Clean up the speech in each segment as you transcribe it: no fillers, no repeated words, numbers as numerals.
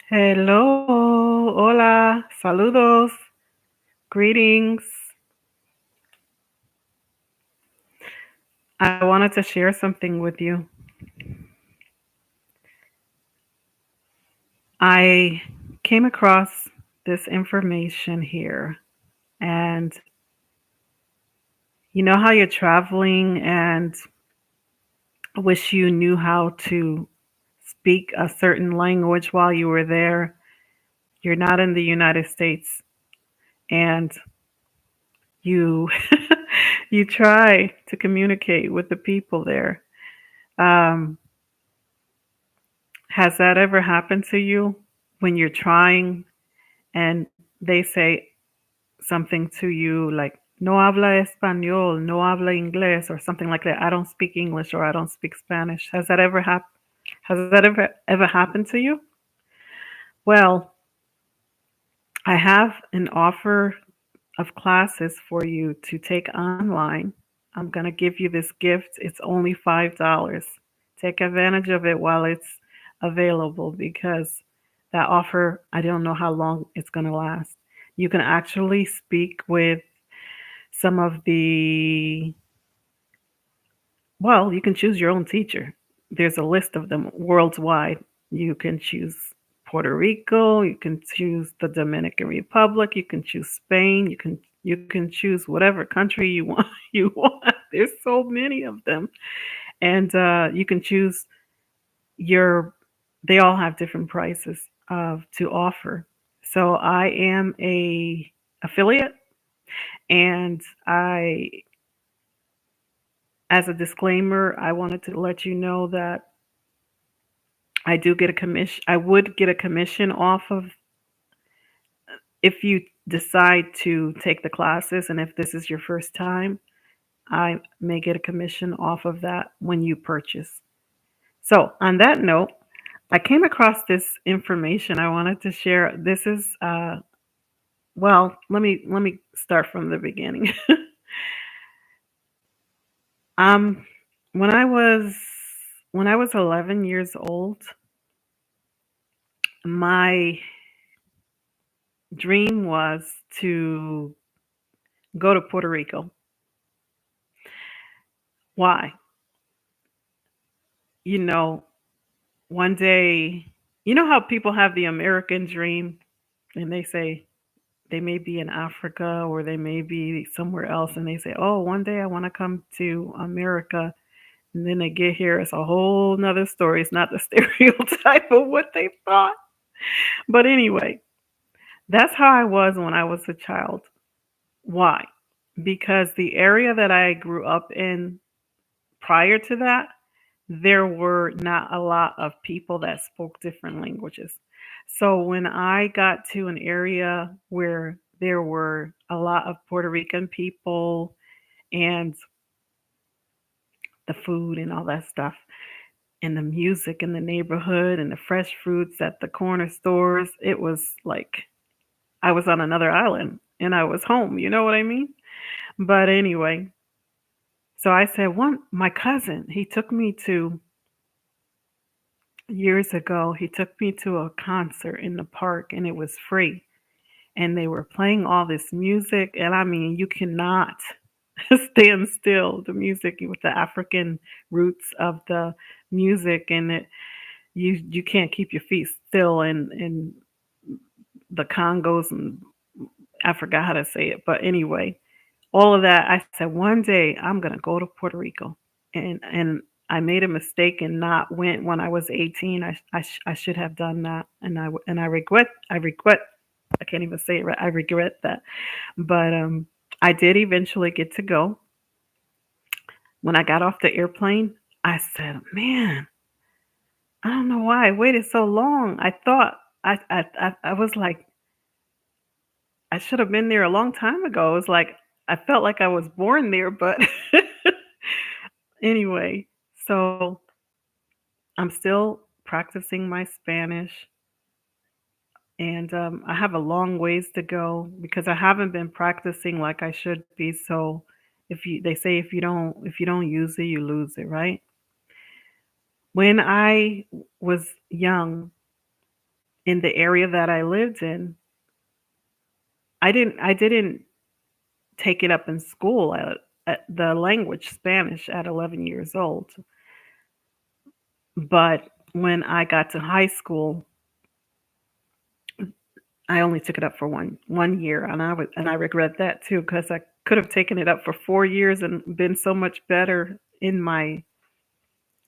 Hello, hola, saludos, greetings. I wanted to share something with you. I came across this information here, and you know how you're traveling and wish you knew how to speak a certain language while you were there. You're not in the United States, and you you try to communicate with the people there. Um, has that ever happened to you when you're trying and they say something to you like no habla español, no habla inglés, or something like that? I don't speak English or I don't speak Spanish. Has that ever happened to you? Well, I have an offer of classes for you to take online. I'm going to give you this gift. It's only $5. Take advantage of it while it's available because that offer, I don't know how long it's going to last. You can actually speak with some of well, you can choose your own teacher. There's a list of them worldwide. You can choose Puerto Rico, you can choose the Dominican Republic, you can choose Spain, you can choose whatever country you want you want. There's so many of them. And you can choose your they all have different prices of to offer. So I am a affiliate and I as a disclaimer, I wanted to let you know that I do get a commission. I would get a commission off of if you decide to take the classes, and if this is your first time, I may get a commission off of that when you purchase. So, on that note, I came across this information I wanted to share. This is well, let me start from the beginning. um when I was when I was 11 years old, my dream was to go to Puerto Rico. Why? You know, one day, you know how people have the American dream and they say they may be in Africa or they may be somewhere else and they say, oh, one day I want to come to America. And then they get here, it's a whole nother story. It's not the stereotype of what they thought. But anyway, that's how I was when I was a child. Why? Because the area that I grew up in prior to that, there were not a lot of people that spoke different languages. So when I got to an area where there were a lot of Puerto Rican people and the food and all that stuff, and the music in the neighborhood and the fresh fruits at the corner stores, it was like I was on another island and I was home. You know what I mean? But anyway, so I said, one, my cousin, he took me to years ago, he took me to a concert in the park and it was free. And they were playing all this music. And I mean, you cannot stand still. The music with the African roots of the music and it, you can't keep your feet still in the Congos and I forgot how to say it. But anyway, all of that, I said, one day I'm going to go to Puerto Rico. And I made a mistake and not went when I was 18. I should have done that, and I regret. I can't even say it right. I regret that, but I did eventually get to go. When I got off the airplane, I said, "Man, I don't know why I waited so long. I thought I was like I should have been there a long time ago. It was like I felt like I was born there, but anyway, so I'm still practicing my Spanish, and I have a long ways to go because I haven't been practicing like I should be. So, they say if you don't use it, you lose it, right? When I was young, in the area that I lived in, I didn't take it up in school at the language Spanish at 11 years old. But when I got to high school, I only took it up for one year, and I regret that too because I could have taken it up for 4 years and been so much better in my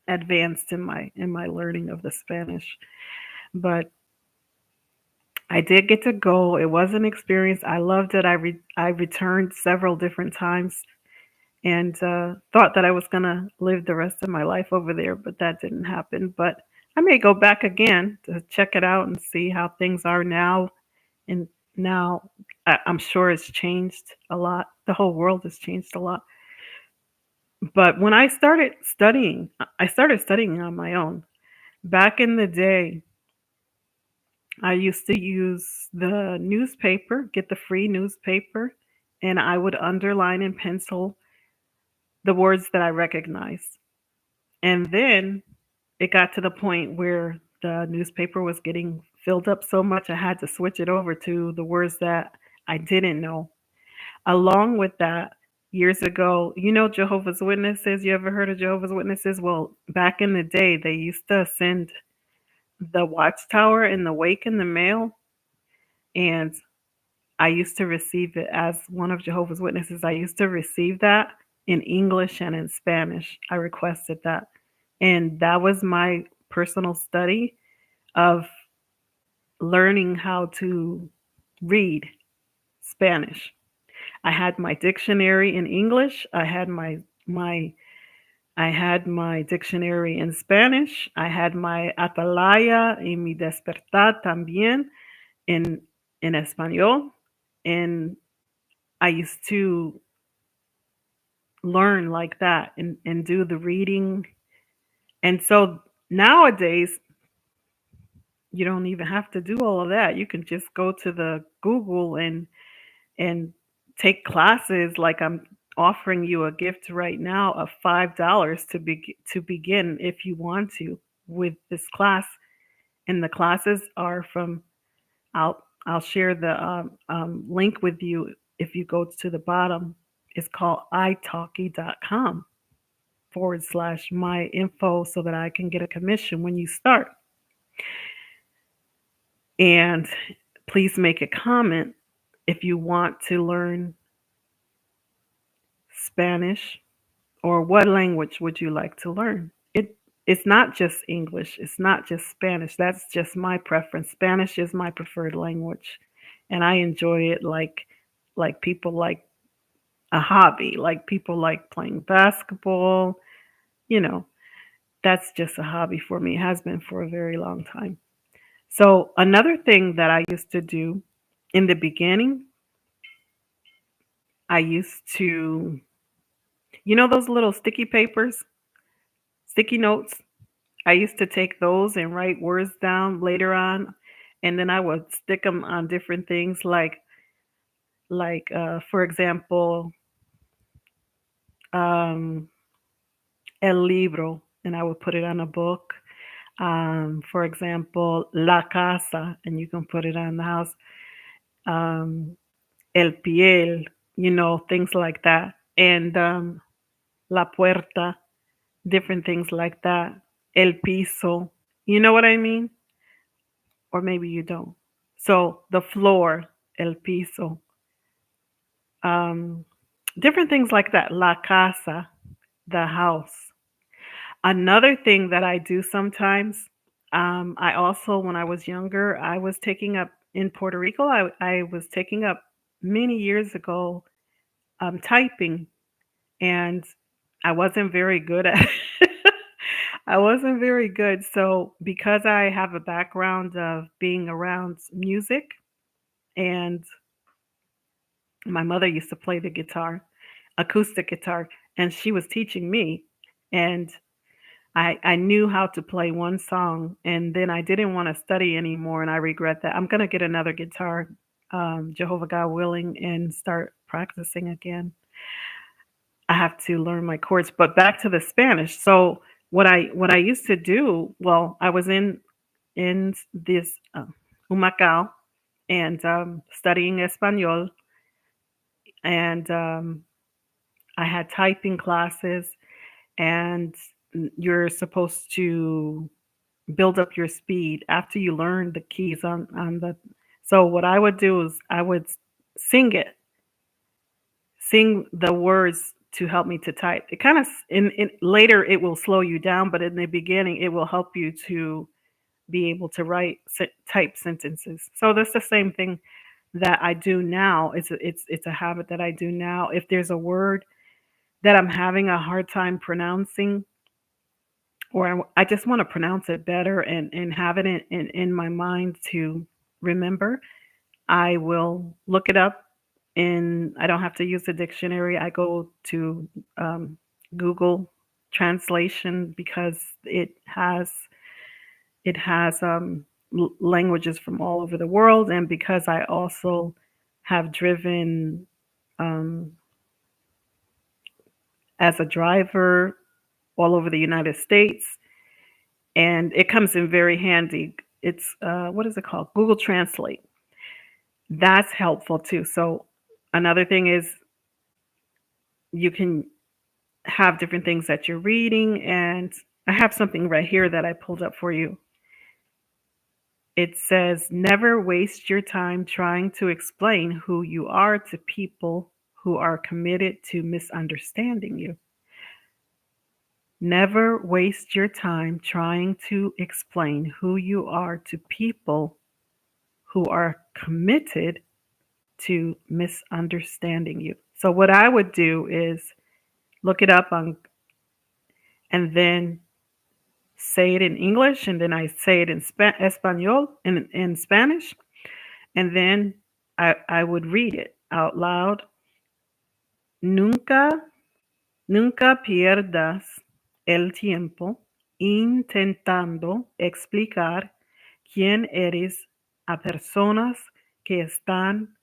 advanced in my learning of the Spanish. But I did get to go. It was an experience. I loved it. I returned several different times and thought that I was gonna live the rest of my life over there, but that didn't happen. But I may go back again to check it out and see how things are now. And now I'm sure it's changed a lot. The whole world has changed a lot. But when I started studying on my own. Back in the day, I used to use the newspaper, get the free newspaper, and I would underline in pencil the words that I recognized. And then it got to the point where the newspaper was getting filled up so much I had to switch it over to the words that I didn't know. Along with that, years ago, you know Jehovah's Witnesses, you ever heard of Jehovah's Witnesses? Well, back in the day, they used to send the watchtower and the wake in the mail, and I used to receive it as one of Jehovah's Witnesses. I used to receive that in English and in Spanish. I requested that. And that was my personal study of learning how to read Spanish. I had my dictionary in English. I had my dictionary in Spanish. I had my atalaya y mi despertar también in español. And I used to learn like that and do the reading. And so nowadays, you don't even have to do all of that. You can just go to the Google and take classes like I'm offering you a gift right now of $5 to begin if you want to with this class. And the classes are from I'll share the link with you if you go to the bottom. It's called italki.com/ my info so that I can get a commission when you start. And please make a comment if you want to learn Spanish or what language would you like to learn. It's not just English, it's not just Spanish. That's just my preference. Spanish is my preferred language, and I enjoy it like people like a hobby, like people like playing basketball, you know. That's just a hobby for me. It has been for a very long time. So, another thing that I used to do in the beginning, I used to, those little sticky papers, sticky notes. I used to take those and write words down later on, and then I would stick them on different things, for example, um, el libro, and I would put it on a book. For example, la casa, and you can put it on the house. Um, el piel, things like that, and la puerta, different things like that. El piso, you know what I mean? Or maybe you don't. So the floor, el piso, um, different things like that. La casa, the house. Another thing that I do sometimes, I also, when I was younger, I was taking up in Puerto Rico, I was taking up many years ago typing, and I wasn't very good at it. I wasn't very good. So, because I have a background of being around music, and my mother used to play the guitar, acoustic guitar, and she was teaching me. And I knew how to play one song, and then I didn't want to study anymore, and I regret that. I'm going to get another guitar, Jehovah God willing, and start practicing again. I have to learn my chords. But back to the Spanish. So what I used to do, well, I was in this. Humacao, and studying Espanol. And I had typing classes, and you're supposed to build up your speed after you learn the keys on the. So what I would do is I would sing it, sing the words to help me to type. It kind of in later it will slow you down, but in the beginning it will help you to be able to type sentences. So that's the same thing that I do now. It's a habit that I do now. If there's a word that I'm having a hard time pronouncing, or I just want to pronounce it better and have it in my mind to remember, I will look it up. And I don't have to use the dictionary. I go to um, Google Translation because it has languages from all over the world, and because I also have driven um, as a driver all over the United States, and it comes in very handy. It's what is it called? Google Translate. That's helpful too. So another thing is you can have different things that you're reading, and I have something right here that I pulled up for you. It says, never waste your time trying to explain who you are to people who are committed to misunderstanding you. Never waste your time trying to explain who you are to people who are committed to misunderstanding you. So what I would do is look it up on and then say it in English, and then I say it in Espanol, in Spanish, and then I would read it out loud. Nunca, nunca pierdas el tiempo intentando explicar quién eres a personas que están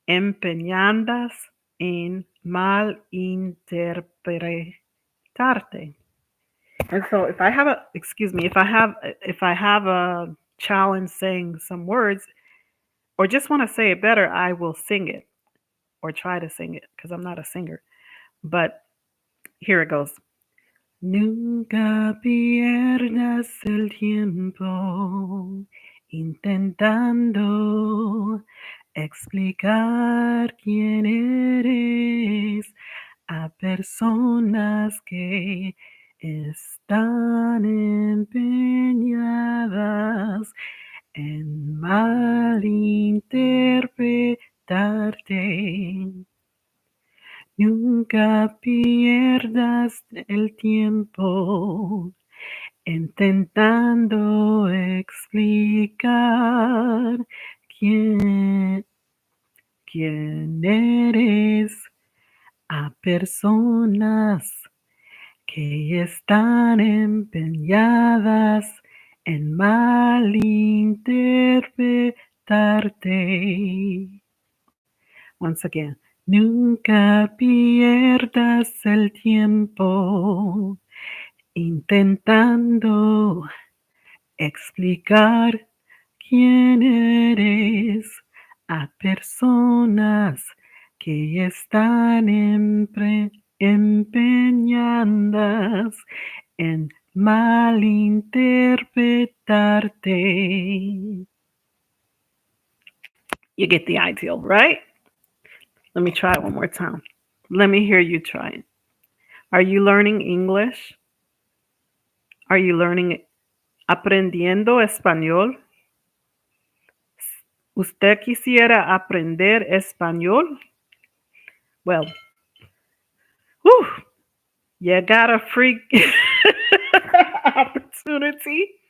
empeñadas en malinterpretarte. And so if I have a challenge saying some words or just want to say it better, I will sing it or try to sing it because I'm not a singer. But here it goes. Nunca pierdas el tiempo intentando explicar quién eres a personas que están empeñadas en malinterpretarte. Nunca pierdas el tiempo intentando explicar quién, quién eres a personas que están empeñadas en malinterpretarte. Once again, nunca pierdas el tiempo intentando explicar quién eres a personas que están empeñadas en malinterpretarte. You get the idea, right? Let me try it one more time. Let me hear you try it. Are you learning English? Are you learning aprendiendo español? ¿Usted quisiera aprender español? Well, whew, you got a free opportunity.